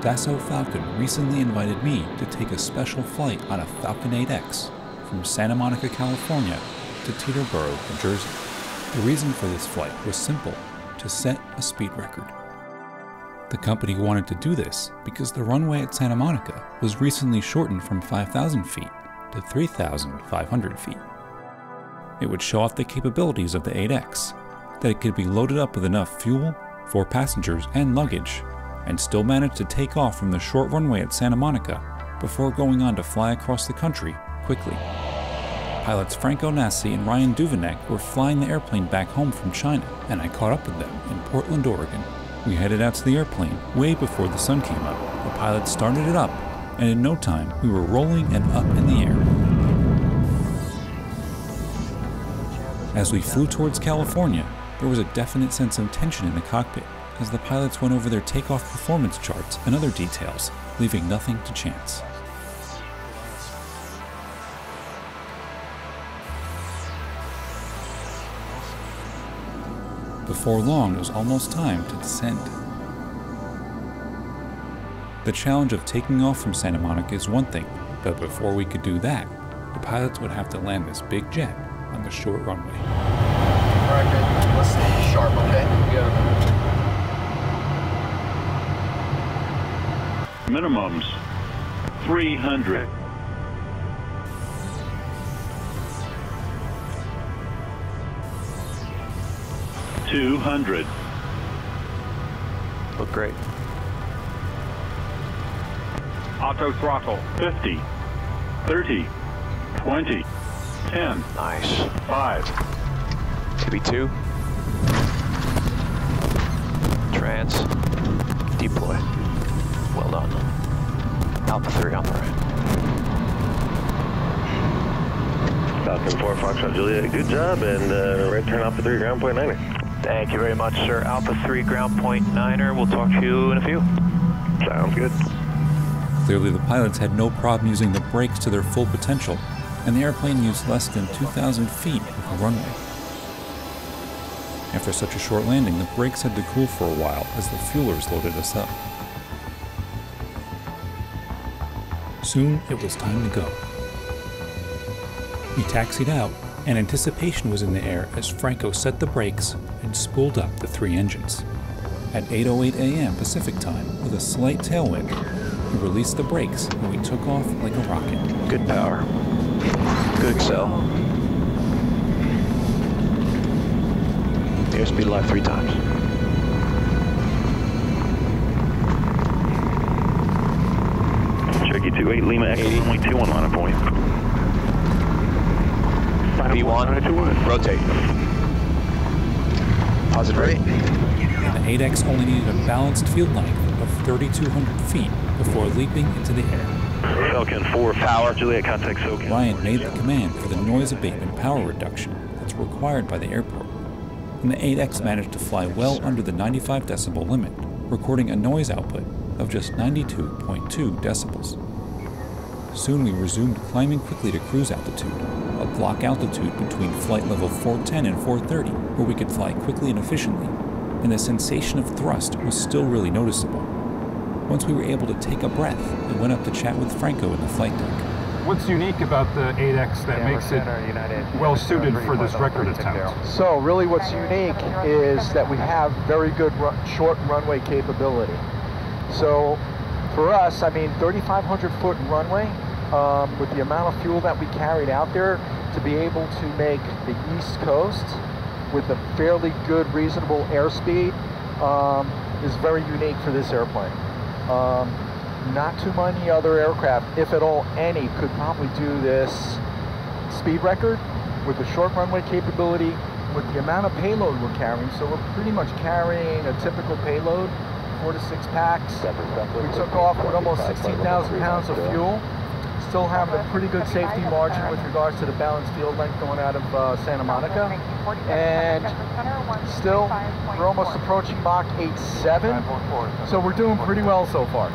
Dassault Falcon recently invited me to take a special flight on a Falcon 8X from Santa Monica, California to Teterboro, New Jersey. The reason for this flight was simple: to set a speed record. The company wanted to do this because the runway at Santa Monica was recently shortened from 5,000 feet to 3,500 feet. It would show off the capabilities of the 8X, that it could be loaded up with enough fuel for passengers and luggage, and still manage to take off from the short runway at Santa Monica before going on to fly across the country quickly. Pilots Franco, Nese, and Duveneck were flying the airplane back home from China, and I caught up with them in Portland, Oregon. We headed out to the airplane way before the sun came up. The pilots started it up, and in no time we were rolling and up in the air. As we flew towards California, there was a definite sense of tension in the cockpit as the pilots went over their takeoff performance charts and other details, leaving nothing to chance. Before long, it was almost time to descend. The challenge of taking off from Santa Monica is one thing, but before we could do that, the pilots would have to land this big jet on the short runway. All right, good. Let's stay sharp, okay? Yeah. Minimums 300. $200. Look great. Auto throttle 50, 30, 20, 10. Nice. 5. Maybe 2. Trans. Deploy. Well done. Alpha 3 on the right. Falcon 4, Foxtrot Juliet, good job, and right turn Alpha 3, ground point 90. Thank you very much, sir. Alpha 3, ground point 9er. We'll talk to you in a few. Sounds good. Clearly the pilots had no problem using the brakes to their full potential, and the airplane used less than 2,000 feet of the runway. After such a short landing, the brakes had to cool for a while as the fuelers loaded us up. Soon it was time to go. We taxied out, and anticipation was in the air as Franco set the brakes and spooled up the 3 engines. At 8:08 a.m. Pacific time, with a slight tailwind, we released the brakes and we took off like a rocket. Good power. Good accel. Airspeed alive 3 times. Cherokee 28 Lima X, only 2 on line of point. V1, rotate. Positive rate. The 8X only needed a balanced field length of 3,200 feet before leaping into the air. Falcon 4, power, Juliet, contact SOCAN. Ryan made the command for the noise abatement power reduction that's required by the airport, and the 8X managed to fly well under the 95 decibel limit, recording a noise output of just 92.2 decibels. Soon we resumed climbing quickly to cruise altitude, a block altitude between flight level 410 and 430, where we could fly quickly and efficiently, and the sensation of thrust was still really noticeable. Once we were able to take a breath, we went up to chat with Franco in the flight deck. What's unique about the 8X that makes it well suited for this record attempt? So really what's unique is that we have very good short runway capability. So for us, I mean, 3,500 foot runway, with the amount of fuel that we carried out there, to be able to make the East Coast with a fairly good, reasonable airspeed is very unique for this airplane. Not too many other aircraft, if at all any, could probably do this speed record with the short runway capability, with the amount of payload we're carrying. So we're pretty much carrying a typical payload, 4 to 6 packs. We took off with almost 16,000 pounds of fuel. Still having a pretty good safety margin with regards to the balanced field length going out of Santa Monica. And still, we're almost approaching Mach 8.7. So we're doing pretty well so far.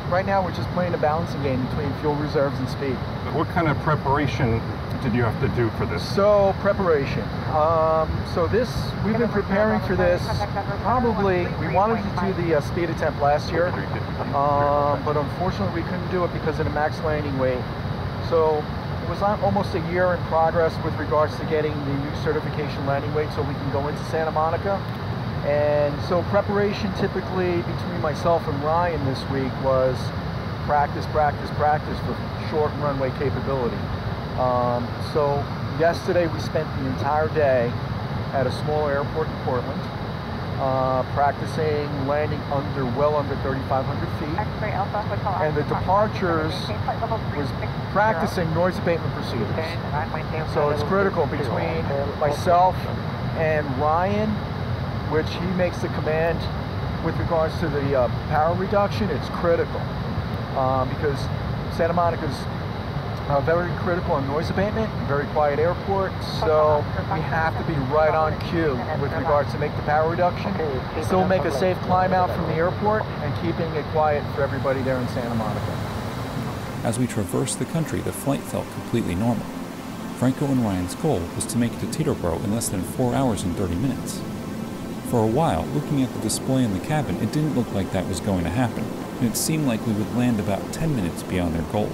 Right now, we're just playing a balancing game between fuel reserves and speed. What kind of preparation did you have to do for this? So, preparation. So we've been preparing for this. Probably, we wanted to do the speed attempt last year. but unfortunately we couldn't do it because of the max landing weight. So it was almost a year in progress with regards to getting the new certification landing weight so we can go into Santa Monica. And so preparation typically between myself and Ryan this week was practice, practice, practice for short runway capability. So yesterday we spent the entire day at a small airport in Portland, practicing landing well under 3,500 feet. And the departures was practicing noise abatement procedures. So it's critical between myself and Ryan, which he makes the command with regards to the power reduction. It's critical because Santa Monica's very critical on noise abatement, very quiet airport, so we have to be right on cue with regards to make the power reduction, still make a safe climb out from the airport, and keeping it quiet for everybody there in Santa Monica. As we traversed the country, the flight felt completely normal. Franco and Ryan's goal was to make it to Teterboro in less than 4 hours and 30 minutes. For a while, looking at the display in the cabin, it didn't look like that was going to happen, and it seemed like we would land about 10 minutes beyond their goal.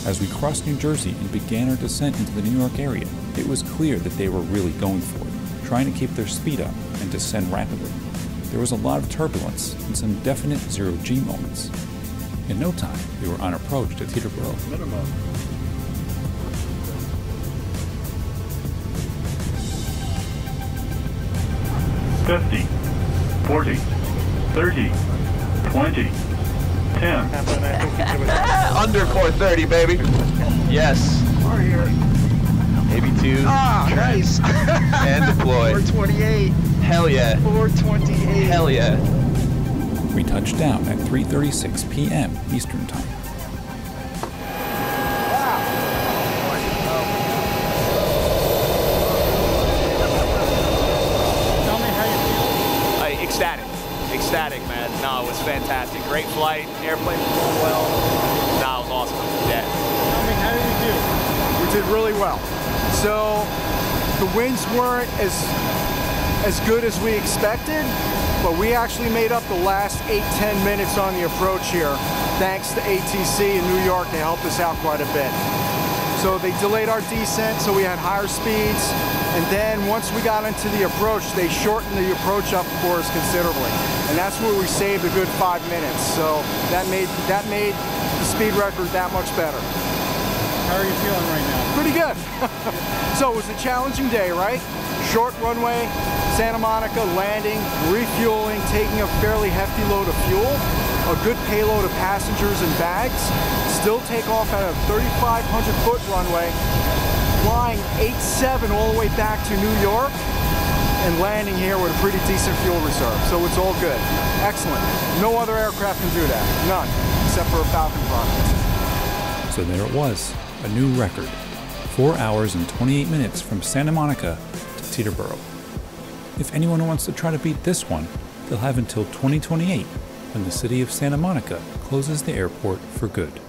As we crossed New Jersey and began our descent into the New York area, it was clear that they were really going for it, trying to keep their speed up and descend rapidly. There was a lot of turbulence and some definite zero-G moments. In no time, we were on approach to Teterboro. 50, 40, 30, 20, 10. Under 430, baby. Yes. Maybe 2. Ah, nice. And deploy. 428. Hell yeah. 428. Hell yeah. We touched down at 3:36 p.m. Eastern Time. Ecstatic, man. No, it was fantastic. Great flight. Airplane flew well. No, it was awesome. Yeah. Tell me, how did you do? We did really well. So the winds weren't as good as we expected, but we actually made up the last 8-10 minutes on the approach here, thanks to ATC in New York. They helped us out quite a bit. So they delayed our descent, so we had higher speeds. And then once we got into the approach, they shortened the approach up for us considerably. And that's where we saved a good 5 minutes. So that made the speed record that much better. How are you feeling right now? Pretty good. So it was a challenging day, right? Short runway, Santa Monica, landing, refueling, taking a fairly hefty load of fuel, a good payload of passengers and bags, still take off at a 3,500-foot runway, flying 87 all the way back to New York, and landing here with a pretty decent fuel reserve. So it's all good. Excellent. No other aircraft can do that. None, except for a Falcon product. So there it was, a new record. 4 hours and 28 minutes from Santa Monica to Teterboro. If anyone wants to try to beat this one, they'll have until 2028, when the city of Santa Monica closes the airport for good.